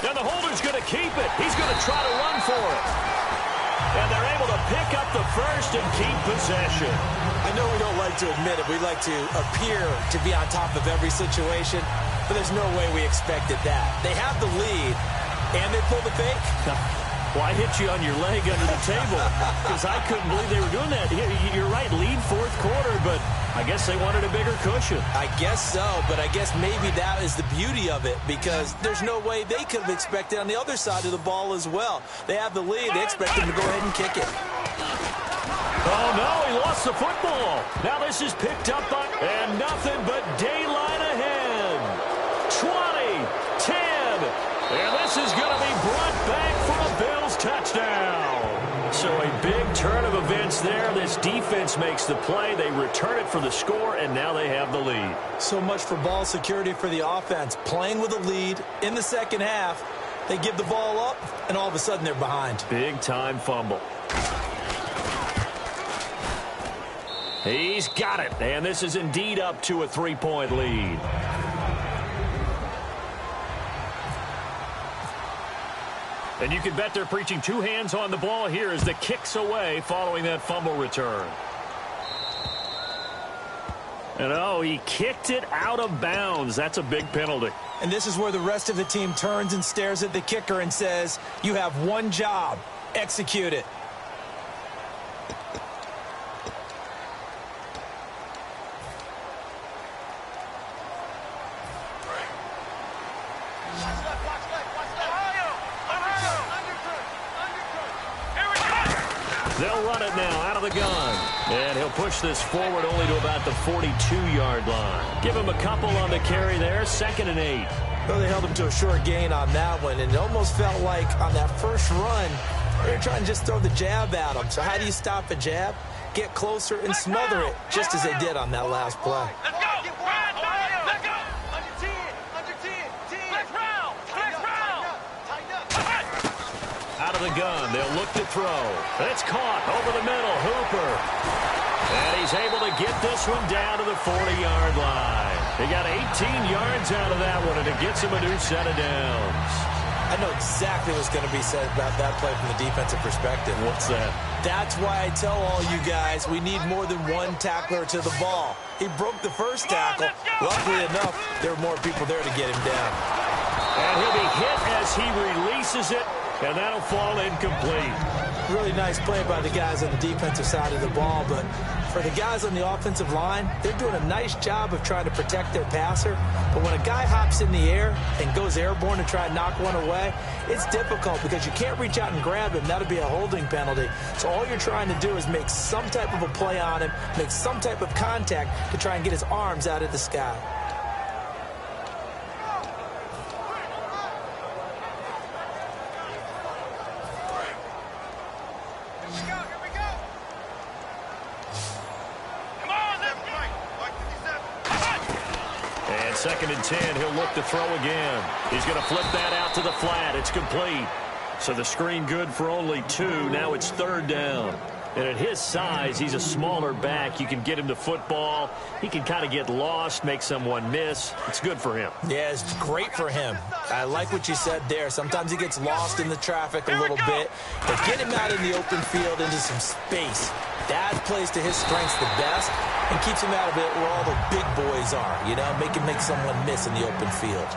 S3: And the holder's going to keep it. He's going to try to run for it. And they're able to pick up the first and keep possession.
S5: I know we don't like to admit it. We like to appear to be on top of every situation, but there's no way we expected that. They have the lead, and they pull the fake.
S3: Well, I hit you on your leg under the table because I couldn't believe they were doing that. You're right, lead 4th quarter, but I guess they wanted a bigger cushion.
S5: I guess so, but I guess maybe that is the beauty of it because there's no way they could have expected on the other side of the ball as well. They have the lead. They expect them to go ahead and kick it.
S3: Oh, no, he lost the football. Now this is picked up by, and nothing but daylight ahead. 20, 10, and this is going to be brought back for a Bills touchdown. So a big turn of events there. This defense makes the play. They return it for the score, and now they have the lead.
S5: So much for ball security for the offense. Playing with a lead in the 2nd half. They give the ball up, and all of a sudden they're behind.
S3: Big-time fumble. He's got it, and this is indeed up to a 3-point lead. And you can bet they're preaching 2 hands on the ball here as the kick's away following that fumble return. And, oh, he kicked it out of bounds. That's a big penalty.
S5: And this is where the rest of the team turns and stares at the kicker and says, you have one job, execute it.
S3: They'll run it now out of the gun. And he'll push this forward only to about the 42-yard line. Give him a couple on the carry there, 2nd and 8.
S5: Well, they held him to a short gain on that one, and it almost felt like on that first run, They're trying to just throw the jab at them. So how do you stop a jab? Get closer and smother it, just as they did on that last play.
S4: Let's go. Let's go. Under 10. Under 10. Flex round. Flex round.
S3: Out of the gun, they'll look to throw. That's caught over the middle. Hooper. And he's able to get this one down to the 40-yard line. He got 18 yards out of that one, and it gets him a new set of downs.
S5: I know exactly what's going to be said about that play from the defensive perspective.
S3: What's that?
S5: That's why I tell all you guys we need more than one tackler to the ball. He broke the first tackle. Luckily enough, there were more people there to get him down.
S3: And he'll be hit as he releases it, and that'll fall incomplete.
S5: Really nice play by the guys on the defensive side of the ball, but for the guys on the offensive line, they're doing a nice job of trying to protect their passer. But when a guy hops in the air and goes airborne to try and knock one away, it's difficult because you can't reach out and grab him. That'll be a holding penalty. So all you're trying to do is make some type of a play on him, make some type of contact to try and get his arms out of the sky.
S3: Second and 10, he'll look to throw again. He's going to flip that out to the flat. It's complete. So the screen good for only 2. Now it's third down. And at his size, he's a smaller back. You can get him to football. He can kind of get lost, make someone miss. It's good for him.
S5: Yeah, it's great for him. I like what you said there. Sometimes he gets lost in the traffic a little bit. But get him out in the open field into some space. That plays to his strengths the best and keeps him out of it where all the big boys are, you know, make him make someone miss in the open field.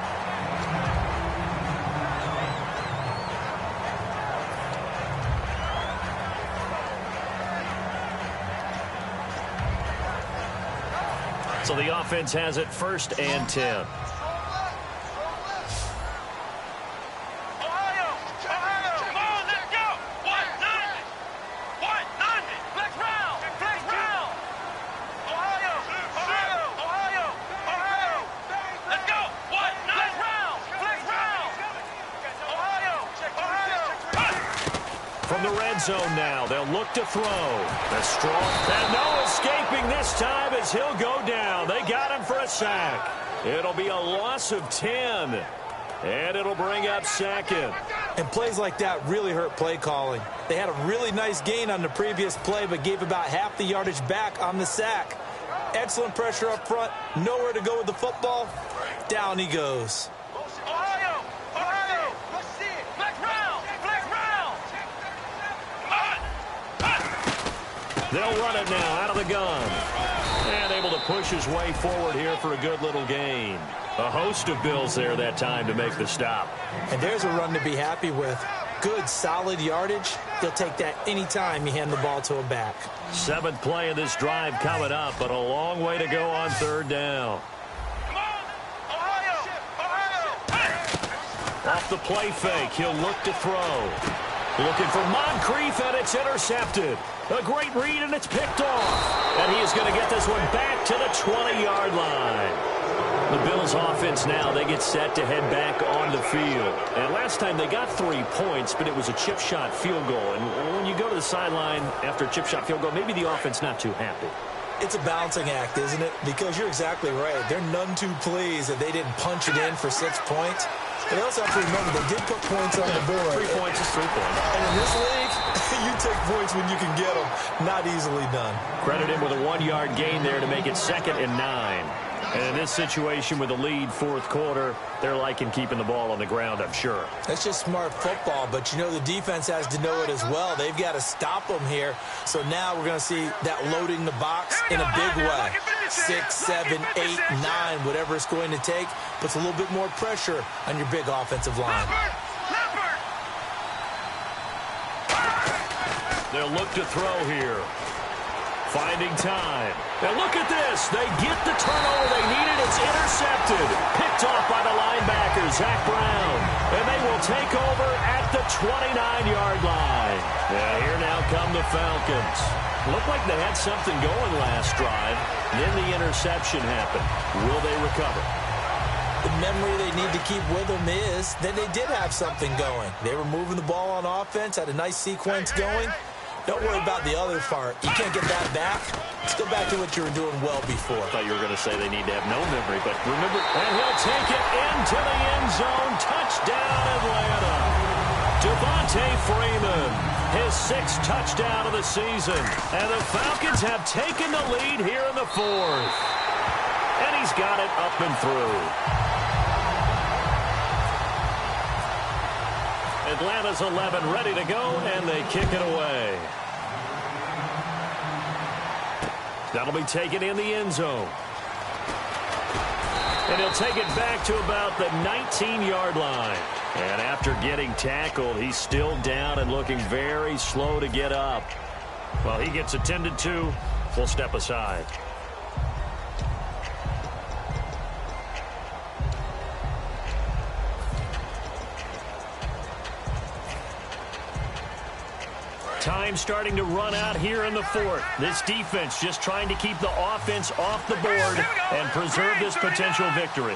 S3: So the offense has it 1st and 10. Zone now. They'll look to throw. That's strong. And no escaping this time as he'll go down. They got him for a sack. It'll be a loss of 10. And it'll bring up 2nd.
S5: And plays like that really hurt play calling. They had a really nice gain on the previous play, but gave about half the yardage back on the sack. Excellent pressure up front. Nowhere to go with the football. Down he goes.
S3: They'll run it now out of the gun. And able to push his way forward here for a good little gain. A host of Bills there that time to make the stop.
S5: And there's a run to be happy with. Good, solid yardage. He'll take that anytime you hand the ball to him back.
S3: 7th play of this drive coming up, but a long way to go on 3rd down. Off the play fake, he'll look to throw. Looking for Moncrief, and it's intercepted. A great read, and it's picked off. And he is going to get this one back to the 20-yard line. The Bills offense now, they get set to head back on the field. And last time they got 3 points, but it was a chip shot field goal. And when you go to the sideline after a chip shot field goal, maybe the offense not too happy.
S5: It's a balancing act, isn't it? Because you're exactly right. They're none too pleased that they didn't punch it in for 6 points. But they also have to remember they did put points on the board.
S3: 3 points is 3 points.
S5: And in this league, you take points when you can get them. Not easily done.
S3: Credit him with a 1-yard gain there to make it 2nd and 9. And in this situation with the lead 4th quarter, they're liking keeping the ball on the ground, I'm sure.
S5: That's just smart football, but you know the defense has to know it as well. They've got to stop them here. So now we're going to see that loading the box in a big way. 6, 7, 8, 9, whatever it's going to take, puts a little bit more pressure on your big offensive line.
S3: They'll look to throw here. Finding time. And look at this. They get the turnover they needed. It's intercepted. Picked off by the linebacker, Zach Brown. And they will take over at the 29-yard line. Yeah, here now come the Falcons. Looked like they had something going last drive. Then the interception happened. Will they recover?
S5: The memory they need to keep with them is that they did have something going. They were moving the ball on offense, had a nice sequence going. Don't worry about the other part. You can't get that back. Let's go back to what you were doing well before.
S3: I thought you were going to say they need to have no memory, but remember, and he'll take it into the end zone. Touchdown, Atlanta. Devontae Freeman, his 6th touchdown of the season. And the Falcons have taken the lead here in the 4th. And he's got it up and through. Atlanta's 11 ready to go, and they kick it away. That'll be taken in the end zone. And he'll take it back to about the 19-yard line. And after getting tackled, he's still down and looking very slow to get up. Well, he gets attended to. We'll step aside. Time starting to run out here in the 4th. This defense just trying to keep the offense off the board and preserve this potential victory.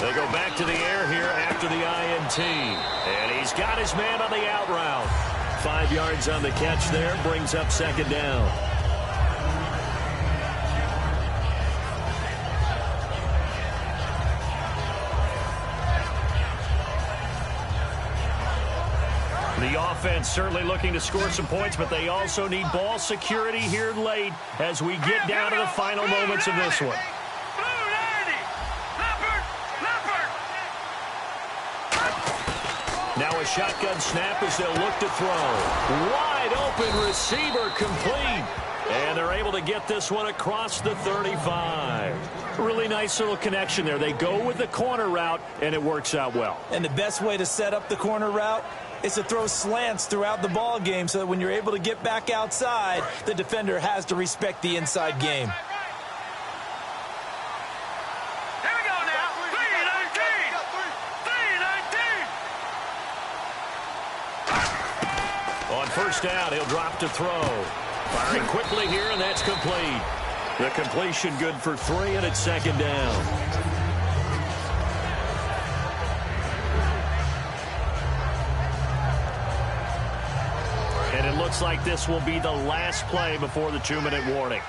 S3: They go back to the air here after the INT. And he's got his man on the out route. 5 yards on the catch there, brings up 2nd down. The offense certainly looking to score some points, but they also need ball security here late as we get down to the final moments of this one. Now a shotgun snap as they'll look to throw. Wide open receiver complete. And they're able to get this one across the 35. Really nice little connection there. They go with the corner route, and it works out well.
S5: And the best way to set up the corner route is to throw slants throughout the ball game so that when you're able to get back outside, the defender has to respect the inside game.
S4: Here we go now. 3-19. 3-19.
S3: On 1st down, he'll drop to throw. Firing quickly here, and that's complete. The completion good for 3, and it's 2nd down. And it looks like this will be the last play before the 2-minute warning.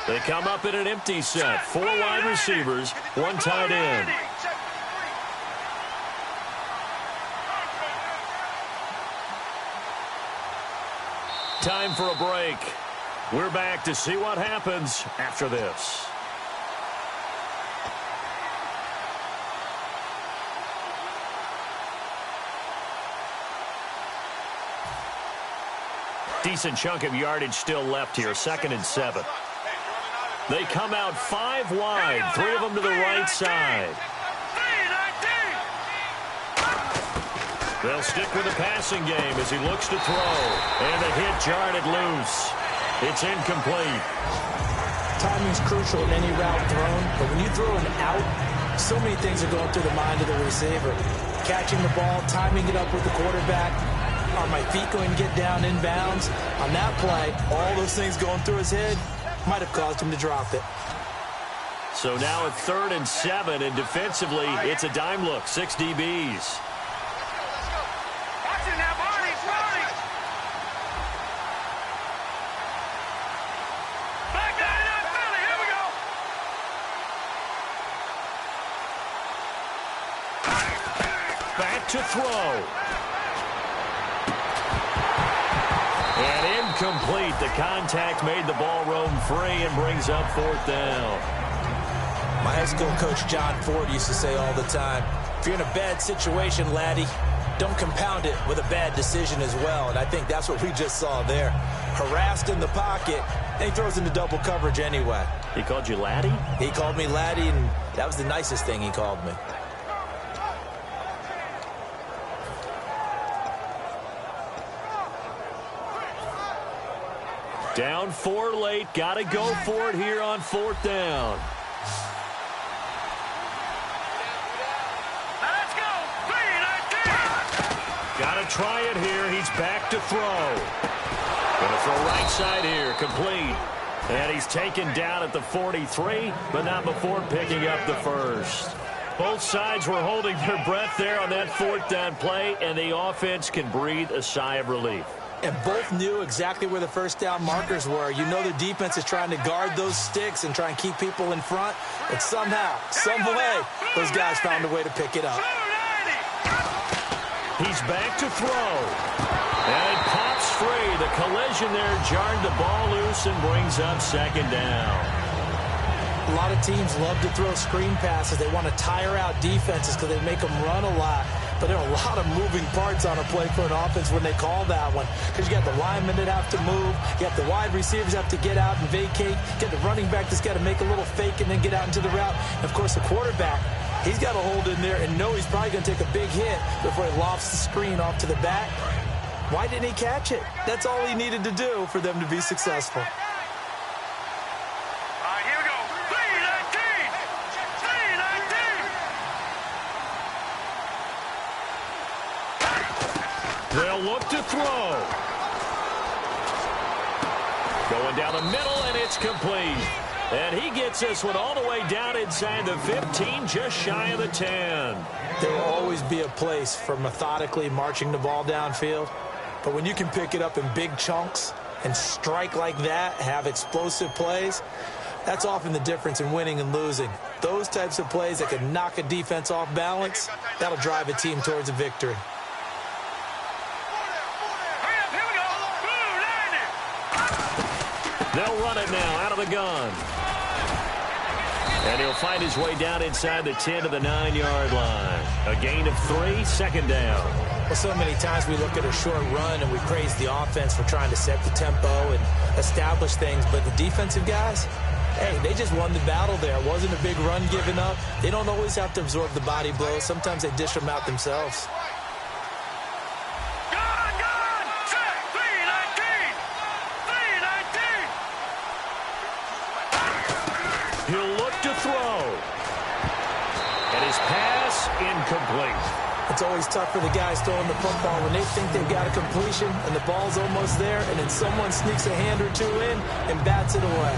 S3: They come up in an empty set. 4 wide receivers, 1 tight end. Time for a break. We're back to see what happens after this. Decent chunk of yardage still left here, 2nd and 7. They come out 5 wide, 3 of them to the right side. They'll stick with the passing game as he looks to throw. And the hit jarred it loose. It's incomplete.
S5: Timing's crucial in any route thrown, but when you throw an out, so many things are going through the mind of the receiver. Catching the ball, timing it up with the quarterback. Are my feet going to get down in bounds? On that play, all those things going through his head might have caused him to drop it.
S3: So now it's 3rd and 7, and defensively, it's a dime look, 6 DBs. Back to throw. And incomplete. The contact made the ball roam free and brings up 4th down.
S5: My high school coach, John Ford, used to say all the time, if you're in a bad situation, laddie, don't compound it with a bad decision as well. And I think that's what we just saw there. Harassed in the pocket, and he throws into double coverage anyway.
S3: He called you laddie?
S5: He called me laddie, and that was the nicest thing he called me.
S3: Down 4 late. Got to go for it here on 4th down.
S4: Let's go. 3-19.
S3: Got to try it here. He's back to throw. Going to throw right side here. Complete. And he's taken down at the 43, but not before picking up the first. Both sides were holding their breath there on that fourth down play, and the offense can breathe a sigh of relief.
S5: And both knew exactly where the first down markers were. You know the defense is trying to guard those sticks and try and keep people in front. But somehow, some way, those guys found a way to pick it up.
S3: He's back to throw. And it pops free. The collision there jarred the ball loose and brings up second down.
S5: A lot of teams love to throw screen passes. They want to tire out defenses because they make them run a lot. But there are a lot of moving parts on a play for an offense when they call that one. Because you got the linemen that have to move. You got the wide receivers have to get out and vacate. You got the running back that's got to make a little fake and then get out into the route. And, of course, the quarterback, he's got to hold in there and know he's probably going to take a big hit before he lofts the screen off to the back. Why didn't he catch it? That's all he needed to do for them to be successful.
S3: They'll look to throw. Going down the middle, and it's complete. And he gets this one all the way down inside the 15, just shy of the 10.
S5: There will always be a place for methodically marching the ball downfield. But when you can pick it up in big chunks and strike like that, have explosive plays, that's often the difference in winning and losing. Those types of plays that can knock a defense off balance, that'll drive a team towards a victory.
S3: They'll run it now out of the gun. And he'll find his way down inside the 10 to the 9-yard line. A gain of 3, second down.
S5: Well, so many times we look at a short run and we praise the offense for trying to set the tempo and establish things. But the defensive guys, hey, they just won the battle there. It wasn't a big run given up. They don't always have to absorb the body blows. Sometimes they dish them out themselves.
S3: He'll look to throw. And his pass incomplete.
S5: It's always tough for the guys throwing the football when they think they've got a completion and the ball's almost there, and then someone sneaks a hand or two in and bats it away.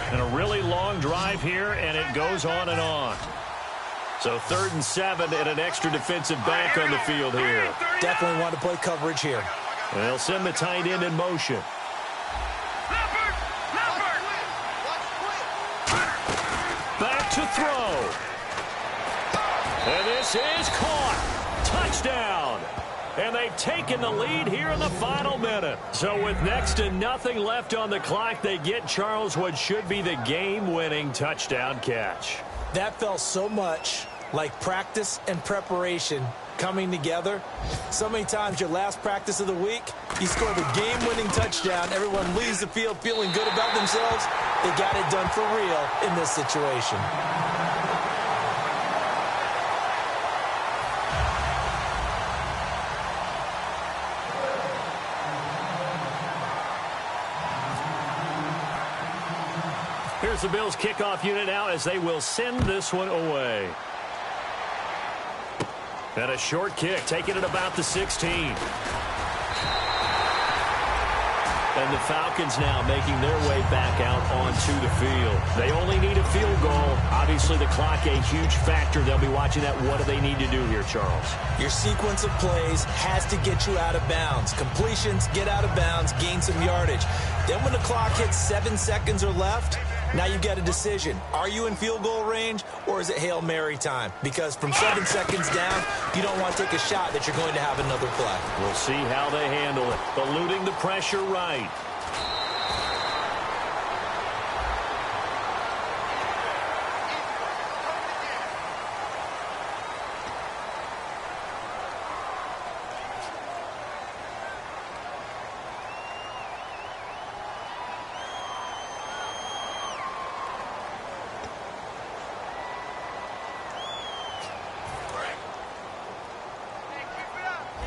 S3: And a really long drive here, and it goes on and on. So 3rd and 7 and an extra defensive back on the field here.
S5: Definitely want to play coverage here.
S3: And they'll send the tight end in motion. Back to throw. And this is caught. Touchdown. And they've taken the lead here in the final minute. So with next to nothing left on the clock, they get Charles what should be the game-winning touchdown catch.
S5: That felt so much like practice and preparation coming together. So many times your last practice of the week, you score the game-winning touchdown. Everyone leaves the field feeling good about themselves. They got it done for real in this situation.
S3: Here's the Bills kickoff unit now as they will send this one away. And a short kick, taking it about the 16. And the Falcons now making their way back out onto the field. They only need a field goal. Obviously, the clock a huge factor. They'll be watching that. What do they need to do here, Charles?
S5: Your sequence of plays has to get you out of bounds. Completions, get out of bounds, gain some yardage. Then when the clock hits 7 seconds or left, now you've got a decision. Are you in field goal range, or is it Hail Mary time? Because from 7 seconds down, you don't want to take a shot that you're going to have another play.
S3: We'll see how they handle it. Eluding the pressure right.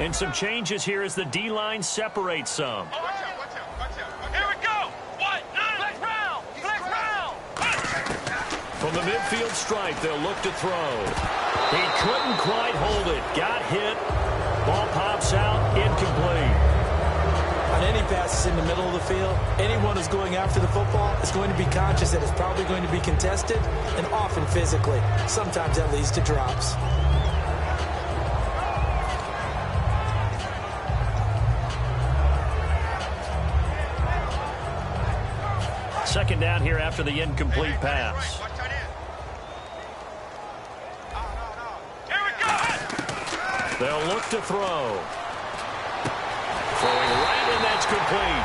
S3: And some changes here as the D-line separates some.
S4: Here we go. What? Flex round. Flex round.
S3: the midfield stripe. They'll look to throw. He couldn't quite hold it. Got hit. Ball pops out. Incomplete.
S5: On any passes in the middle of the field, anyone who's going after the football is going to be conscious that it's probably going to be contested, and often physically. Sometimes that leads to drops.
S3: Second down here after the incomplete pass. They'll look to throw. Throwing right, and that's complete.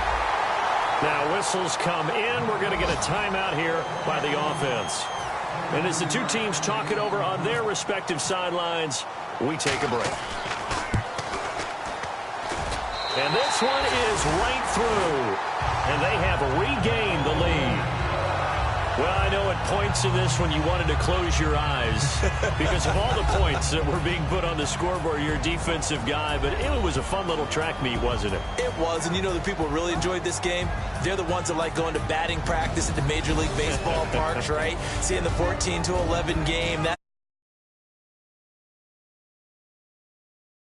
S3: Now whistles come in. We're going to get a timeout here by the offense. And as the two teams talk it over on their respective sidelines, we take a break. And this one is right through. And they have regained the lead. Well, I know at points in this when you wanted to close your eyes because of all the points that were being put on the scoreboard. You're a defensive guy, but it was a fun little track meet, wasn't it?
S5: It was, and you know the people who really enjoyed this game? They're the ones that like going to batting practice at the Major League Baseball parks, right? Seeing the 14-11 game.